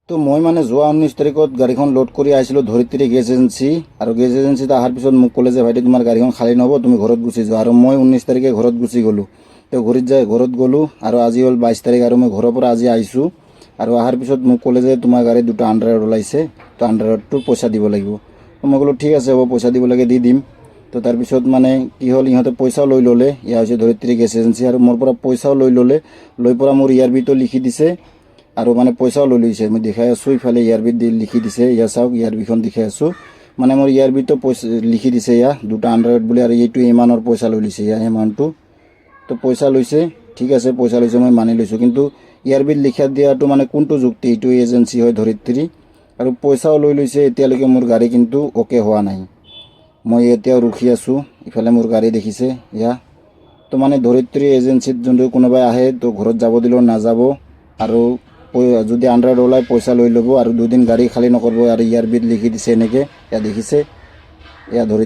তো মই মানে যোৱা 19 তাৰিখত গাড়ীখন লোড কৰি আহিছিলোঁ ধৰিত্ৰী গেছ এজেঞ্চি, আৰু গেছ এজেঞ্চিত অহাৰ পিছত মোক ক'লে যে ভাইটি তোমাৰ গাড়ীখন খালী নহ'ব, তুমি ঘৰত গুচি যোৱা। আৰু মই 19 তাৰিখে ঘৰত গুচি গ'লোঁ। তো ঘৰত গ'লোঁ, আৰু আজি হ'ল 22 তাৰিখ, আৰু মই ঘৰৰ পৰা আজি আহিছোঁ। আৰু অহাৰ পিছত মোক ক'লে যে তোমাৰ গাড়ীত দুটা আণ্ডাৰৰাইড ওলাইছে, তো আণ্ডাৰৰাইডটো পইচা দিব লাগিব। তো মই ক'লোঁ ঠিক আছে হ'ব, পইচা দিব লাগে দি দিম। তো তাৰপিছত মানে কি হ'ল, ইহঁতে পইচাও লৈ ল'লে। এয়া হৈছে ধৰিত্ৰী গেছ এজেঞ্চি, আৰু মোৰ পৰা পইচাও লৈ ল'লে। লৈ পৰা মোৰ ইয়াৰবিটো লিখি দিছে, আৰু মানে পইচাও লৈ লৈছে। মই দেখাই আছোঁ, ইফালে ইয়াৰবিত লিখি দিছে। ইয়া চাওক, ইয়াৰবিখন দেখাই আছোঁ। মানে মোৰ ইয়াৰবিটো পইচা লিখি দিছে, ইয়া দুটা আণ্ডাৰৰাইড বুলি, আৰু এইটো ইমানৰ পইচা লৈ লৈছে, ইয়া এমাউণ্টটো। তো পইচা লৈছে, ঠিক আছে পইচা লৈছে, মই মানি লৈছোঁ। কিন্তু ইয়াৰবিত লিখা দিয়াটো মানে কোনটো যুক্তি? এইটো এজেঞ্চি হয় ধৰিত্ৰী, আৰু পইচাও লৈ লৈছে। এতিয়ালৈকে মোৰ গাড়ী কিন্তু অ'কে হোৱা নাই। মই এতিয়াও ৰখি আছোঁ। ইফালে মোৰ গাড়ী দেখিছে, ইয়া। তো মানে ধৰিত্ৰী এজেঞ্চিত যোনটো কোনোবাই আহে, তো ঘৰত যাব দিলেও নাযাব, আৰু যদি আণ্ডাৰৰাইড ওলাই পইচা লৈ ল'ব, আৰু 2 দিন গাড়ী খালী নকৰিব। আৰু ইয়াৰবিত লিখি দিছে এনেকৈ, এয়া দেখিছে, এয়া ধৰিত্ৰী।